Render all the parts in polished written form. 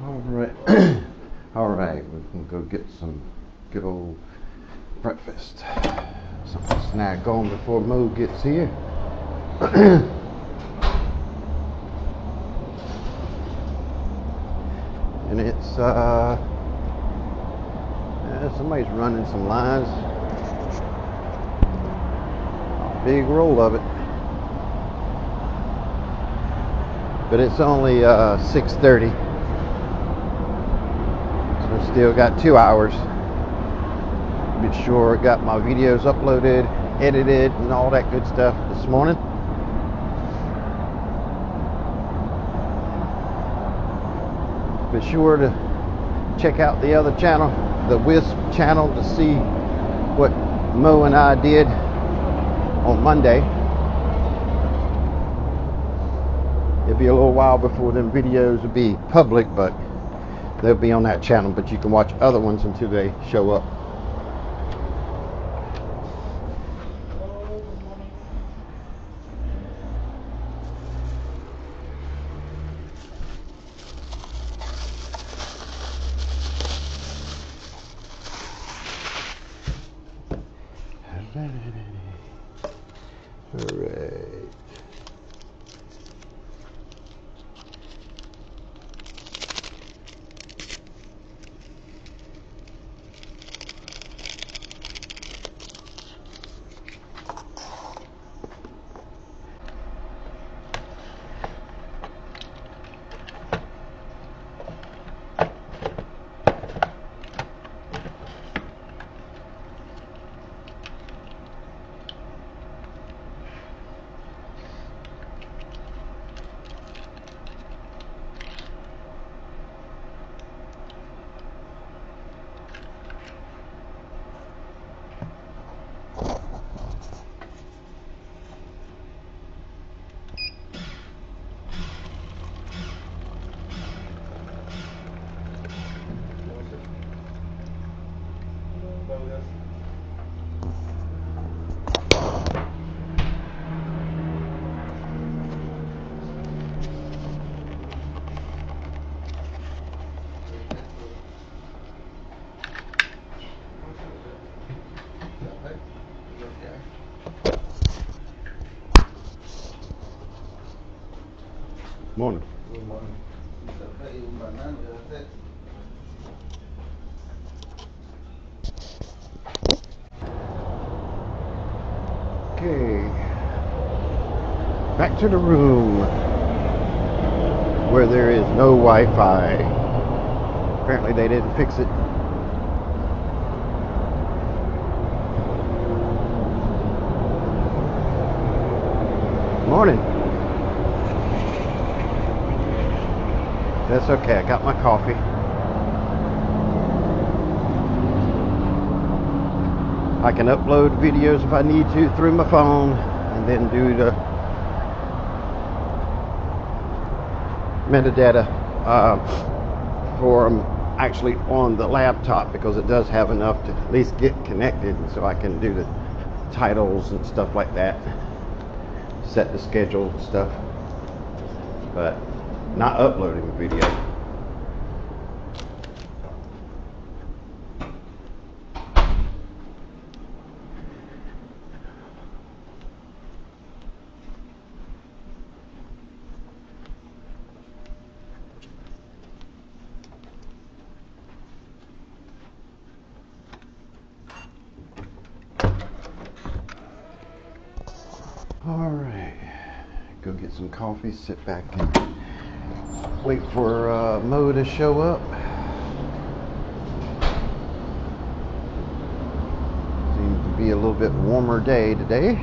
Alright. Alright, we can go get some good old breakfast. Something to snag on before Mo gets here. And it's somebody's running some lines. Big roll of it. But it's only 6:30. So still got 2 hours. Be sure I got my videos uploaded, edited, and all that good stuff this morning. Be sure to check out the other channel, the Wisp channel, to see what Mo and I did on Monday. It'll be a little while before them videos will be public, but they'll be on that channel. But you can watch other ones until they show up. All right. Morning. Good morning. Okay. Back to the room where there is no Wi-Fi. Apparently they didn't fix it. Morning. That's okay, I got my coffee. I can upload videos if I need to through my phone, and then do the metadata for them actually on the laptop, because it does have enough to at least get connected, so I can do the titles and stuff like that, set the schedule and stuff, but not uploading the video. All right, go get some coffee, sit back and wait for Mo to show up. Seems to be a little bit warmer day today.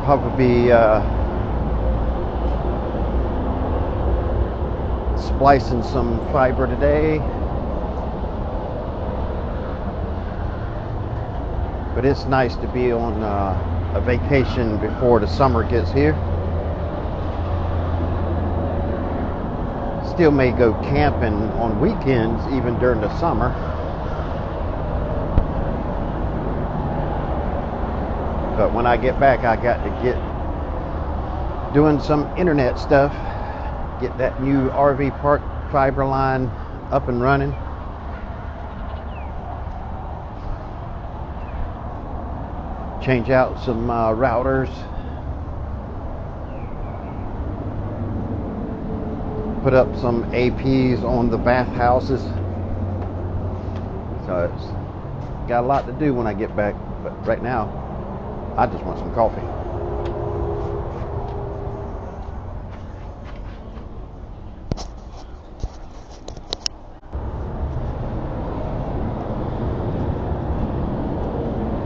Probably splicing some fiber today. But it's nice to be on a vacation before the summer gets here. Still may go camping on weekends even during the summer. But when I get back, I got to get doing some internet stuff, get that new RV park fiber line up and running. Change out some routers. Put up some APs on the bathhouses. So it's got a lot to do when I get back. But right now, I just want some coffee.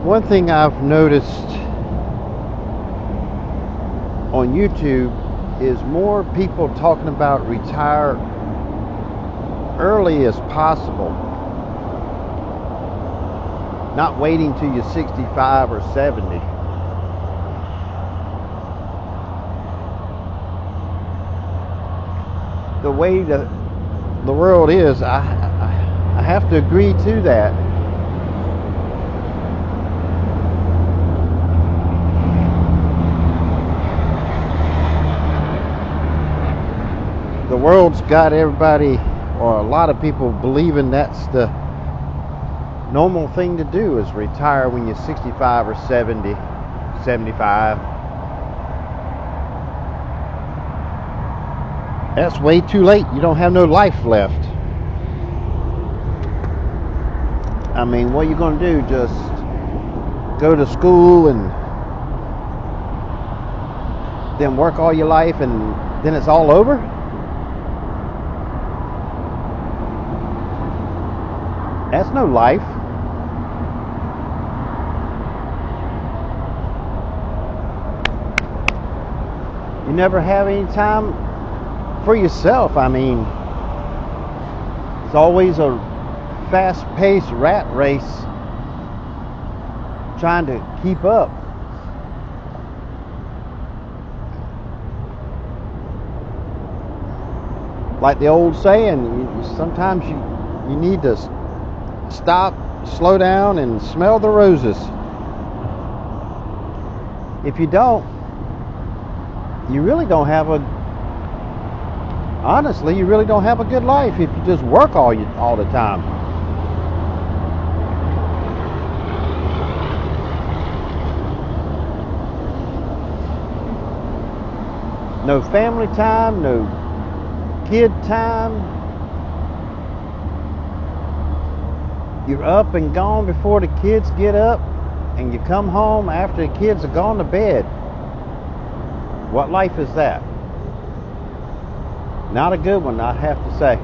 One thing I've noticed on YouTube is more people talking about retire early as possible, not waiting till you're 65 or 70. The way the world is, I have to agree to that. The world's got everybody, or a lot of people, believing that's the normal thing to do, is retire when you're 65 or 70, 75. That's way too late. You don't have no life left. I mean, what are you going to do? Just go to school and then work all your life and then it's all over? That's no life. You never have any time for yourself. I mean, it's always a fast-paced rat race trying to keep up. Like the old saying, sometimes you need to stop, slow down, and smell the roses. If you don't, you really don't have a good life if you just work all the time. No family time, no kid time. You're up and gone before the kids get up, and you come home after the kids are gone to bed. What life is that? Not a good one, I have to say.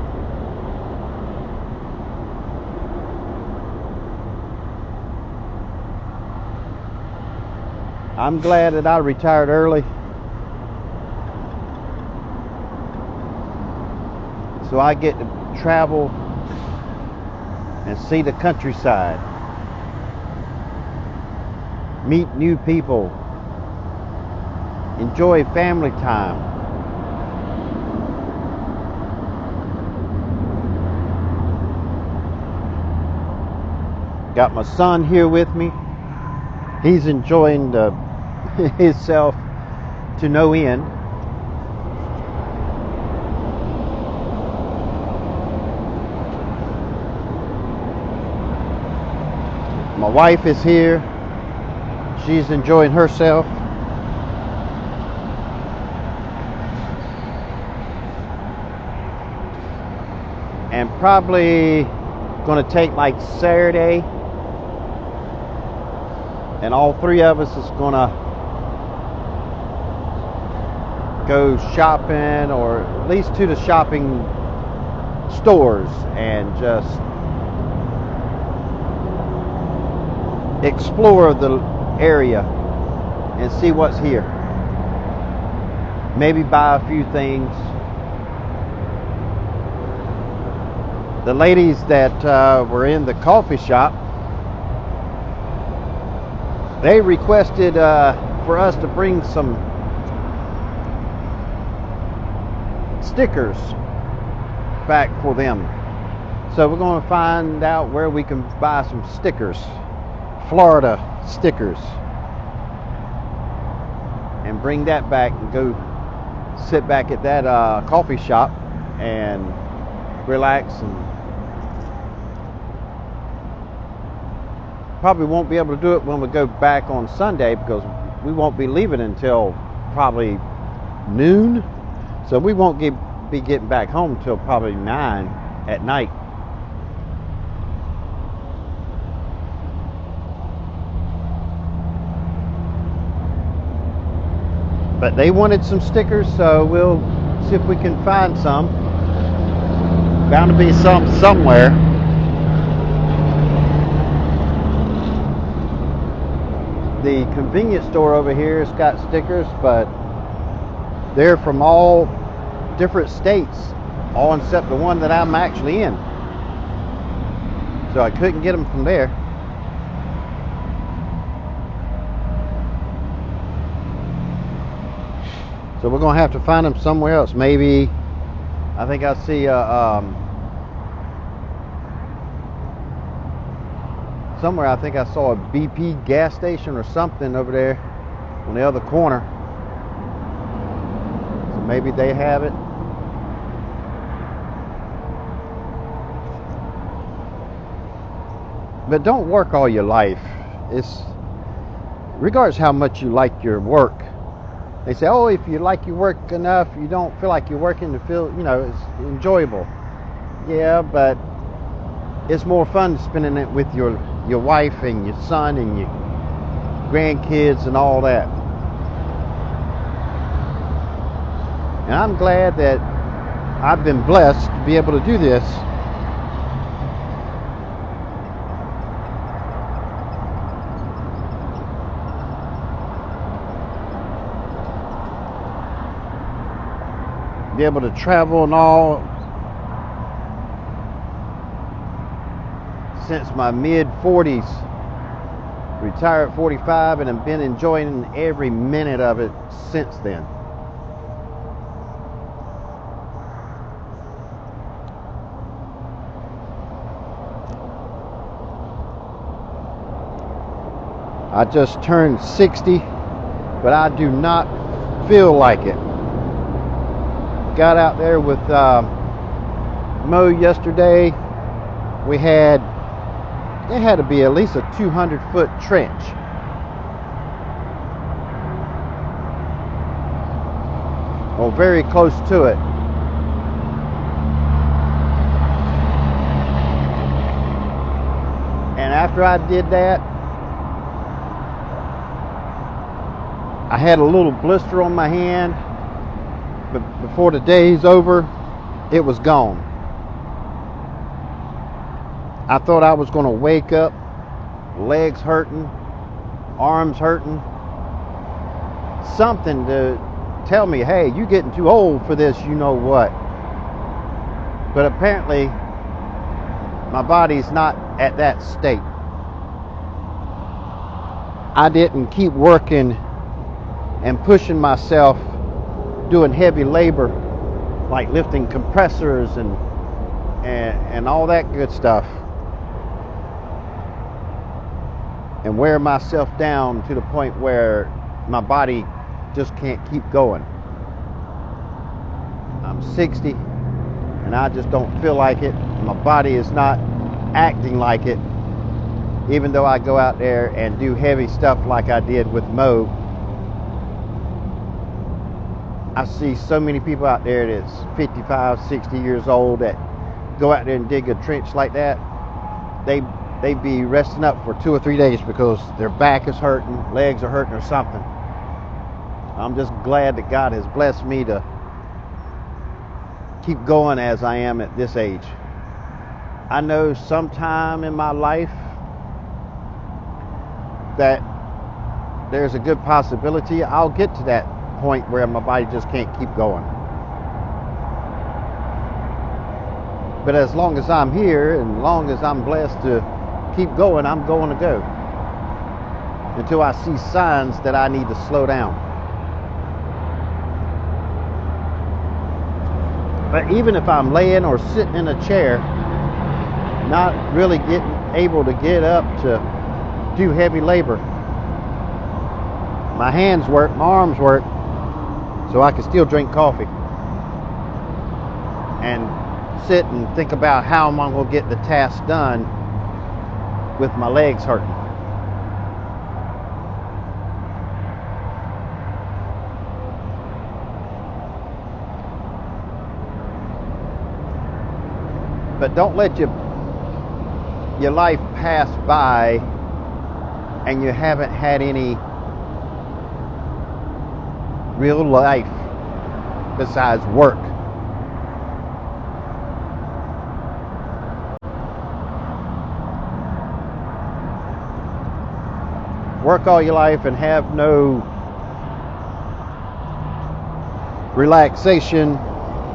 I'm glad that I retired early, so I get to travel and see the countryside, meet new people, enjoy family time. Got my son here with me. He's enjoying himself to no end. My wife is here. She's enjoying herself. And probably going to take like Saturday, and all three of us is going to go shopping, or at least to the shopping stores, and just explore the area and see what's here. Maybe buy a few things. The ladies that were in the coffee shop, they requested for us to bring some stickers back for them. So we're going to find out where we can buy some stickers. Florida stickers. and bring that back and go sit back at that coffee shop and relax. And probably won't be able to do it when we go back on Sunday, because we won't be leaving until probably noon, so we won't be getting back home till probably 9 at night. But they wanted some stickers, so we'll see if we can find some. Bound to be some somewhere. The convenience store over here has got stickers, but they're from all different states, all except the one that I'm actually in. So I couldn't get them from there. So we're gonna have to find them somewhere else. Maybe, I think I see somewhere. I think I saw a BP gas station or something over there on the other corner. So maybe they have it. But don't work all your life. It's regardless how much you like your work. They say, oh, if you like your work enough, you don't feel like you're working to feel, it's enjoyable. Yeah, but it's more fun spending it with your wife and your son and your grandkids and all that. And I'm glad that I've been blessed to be able to do this. Be able to travel and all since my mid 40s. Retired at 45 and have been enjoying every minute of it since then. I just turned 60, but I do not feel like it. Got out there with Mo yesterday. It had to be at least a 200-foot trench. Or very close to it. And after I did that, I had a little blister on my hand. But before the day's over, it was gone. I thought I was going to wake up, legs hurting, arms hurting, something to tell me, hey, you're getting too old for this, you know what. But apparently, my body's not at that state. I didn't keep working and pushing myself, doing heavy labor, like lifting compressors and all that good stuff, and wear myself down to the point where my body just can't keep going. I'm 60 and I just don't feel like it. My body is not acting like it, even though I go out there and do heavy stuff like I did with Mo. I see so many people out there that's 55, 60 years old that go out there and dig a trench like that. They be resting up for 2 or 3 days because their back is hurting, legs are hurting or something. I'm just glad that God has blessed me to keep going as I am at this age. I know sometime in my life that there's a good possibility I'll get to that point where my body just can't keep going. But as long as I'm here and as long as I'm blessed to keep going, I'm going to go until I see signs that I need to slow down. But even if I'm laying or sitting in a chair, not really able to get up to do heavy labor, my hands work, my arms work, so I can still drink coffee and sit and think about how am I going to get the task done with my legs hurting. But don't let your life pass by and you haven't had any real life besides work. Work all your life and have no relaxation,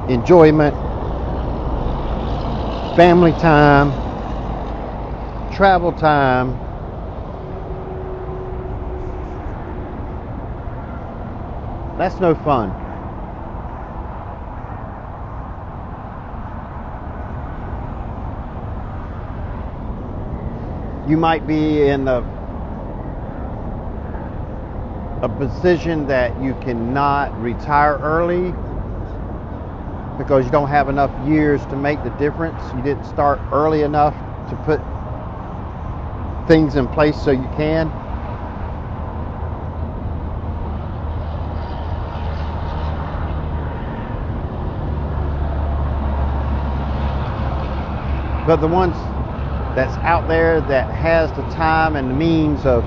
enjoyment, family time, travel time. That's no fun. You might be in a position that you cannot retire early because you don't have enough years to make the difference. You didn't start early enough to put things in place so you can. But the ones that's out there that has the time and the means of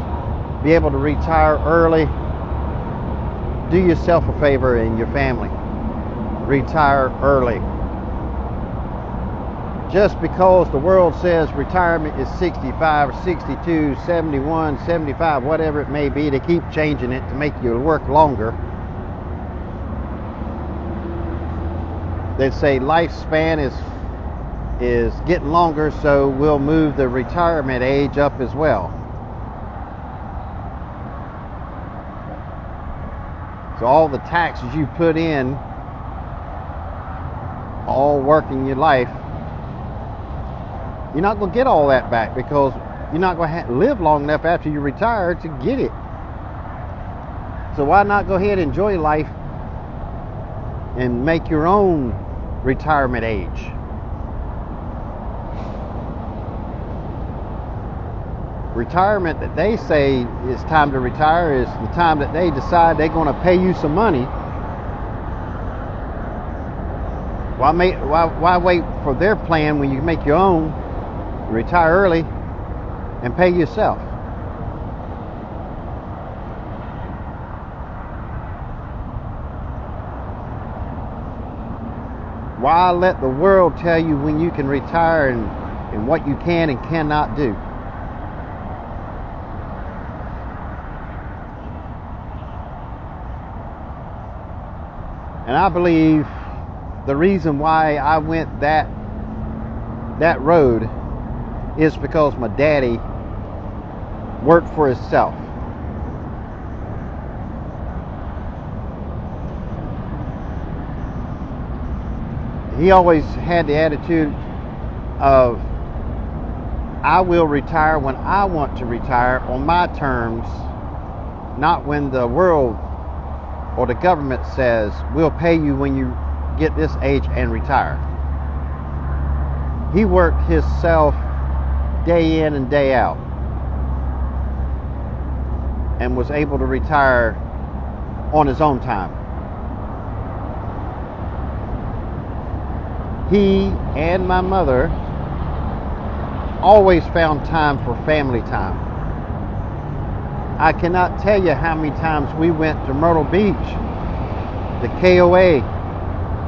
be able to retire early, do yourself a favor and your family. Retire early. Just because the world says retirement is 65 or 62, 71, 75, whatever it may be, they keep changing it to make you work longer. They say lifespan is getting longer, so we'll move the retirement age up as well. So all the taxes you put in, all working your life, you're not going to get all that back because you're not going to live long enough after you retire to get it. So why not go ahead and enjoy life and make your own retirement age? Retirement that they say is time to retire is the time that they decide they're going to pay you some money. Why wait for their plan when you can make your own, retire early, and pay yourself? Why let the world tell you when you can retire and what you can and cannot do? And I believe the reason why I went that road is because my daddy worked for himself. He always had the attitude of, I will retire when I want to retire on my terms, not when the world or the government says we'll pay you when you get this age and retire. He worked himself day in and day out and was able to retire on his own time. He and my mother always found time for family time. I cannot tell you how many times we went to Myrtle Beach, the KOA,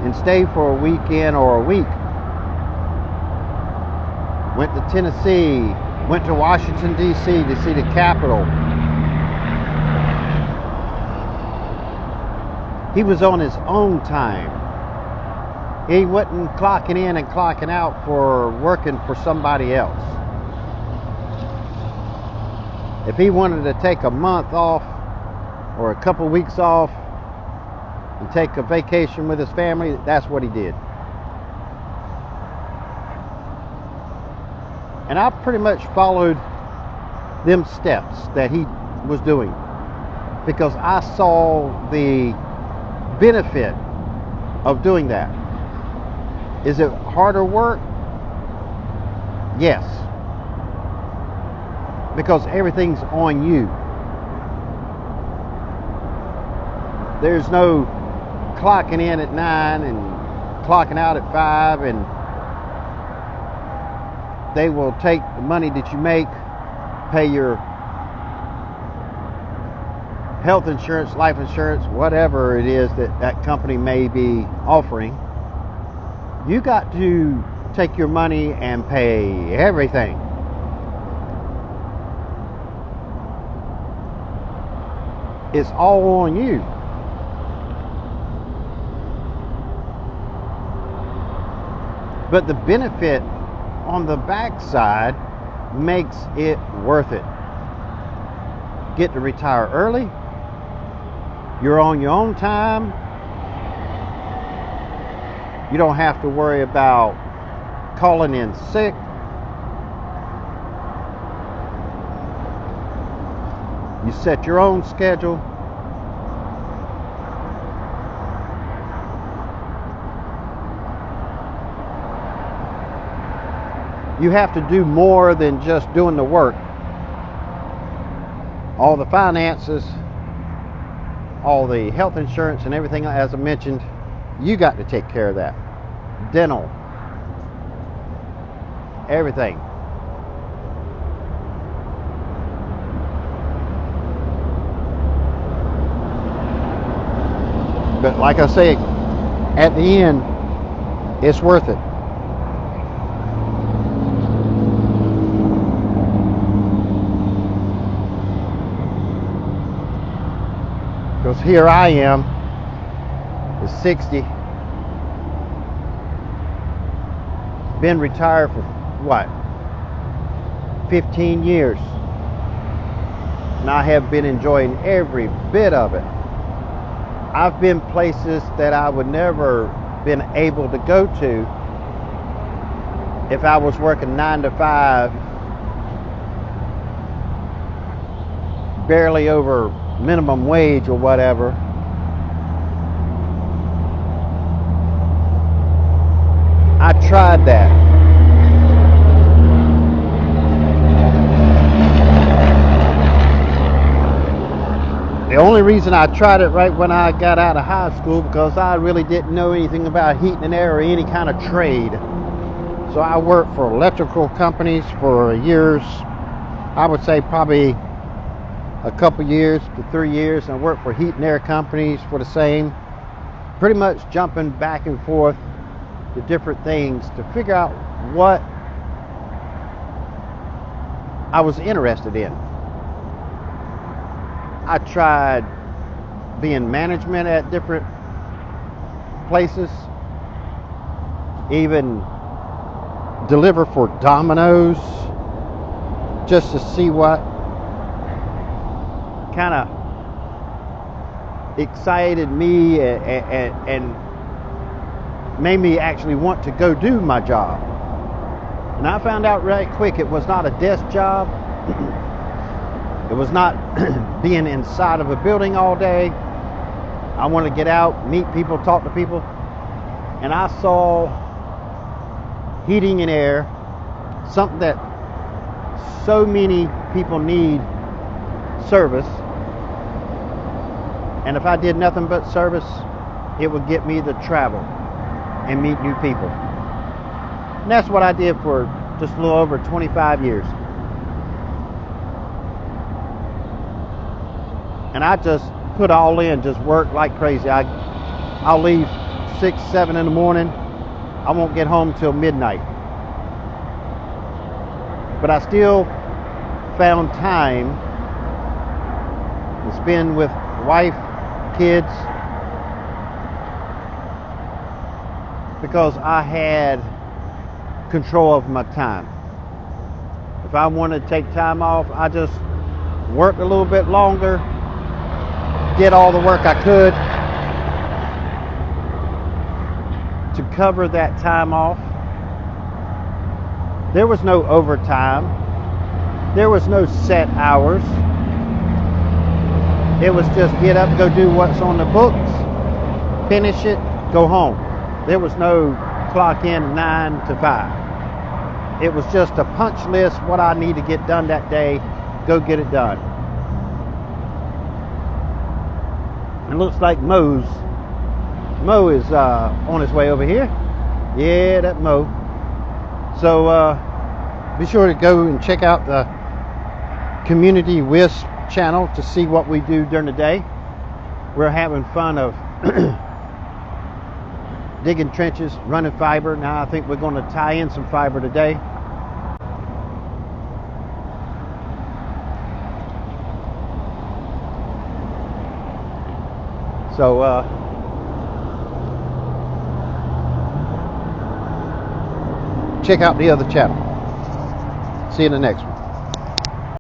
and stayed for a weekend or a week. Went to Tennessee, went to Washington, D.C. to see the Capitol. He was on his own time. He wasn't clocking in and clocking out for working for somebody else. If he wanted to take a month off or a couple weeks off and take a vacation with his family, that's what he did. And I pretty much followed them steps that he was doing. because I saw the benefit of doing that. Is it harder work? Yes. Because everything's on you. There's no clocking in at 9 and clocking out at 5, and they will take the money that you make, pay your health insurance, life insurance, whatever it is that that company may be offering. You got to take your money and pay everything. It's all on you. But the benefit on the backside makes it worth it. Get to retire early. You're on your own time. You don't have to worry about calling in sick. You set your own schedule. You have to do more than just doing the work. All the finances, all the health insurance and everything, as I mentioned, you got to take care of that. Dental, everything. But like I say, at the end, it's worth it. Because here I am, is 60, been retired for what, 15 years, and I have been enjoying every bit of it. I've been places that I would never been able to go to if I was working 9 to 5, barely over minimum wage or whatever. I tried that. The only reason I tried it right when I got out of high school, because I really didn't know anything about heating and air or any kind of trade. So I worked for electrical companies for years. I would say probably a couple years to 3 years, and I worked for heat and air companies for the same, pretty much jumping back and forth to different things to figure out what I was interested in. I tried being management at different places, even deliver for Domino's, just to see what kind of excited me and made me actually want to go do my job. And I found out right quick it was not a desk job. It was not being inside of a building all day. I wanted to get out, meet people, talk to people. And I saw heating and air, something that so many people need service. And if I did nothing but service, it would get me to travel and meet new people. And that's what I did for just a little over 25 years. And I just put all in, just work like crazy. I'll leave 6, 7 in the morning. I won't get home till midnight. But I still found time to spend with wife, kids, because I had control of my time. If I wanted to take time off, I just worked a little bit longer, did all the work I could to cover that time off. There was no overtime. There was no set hours. It was just get up, go do what's on the books, finish it, go home. There was no clock in 9 to 5. It was just a punch list, what I need to get done that day, go get it done. It looks like Mo is on his way over here. Yeah, that Mo. So be sure to go and check out the Community Wisp channel to see what we do during the day. We're having fun of digging trenches, running fiber. Now I think we're going to tie in some fiber today. So check out the other channel. See you in the next one.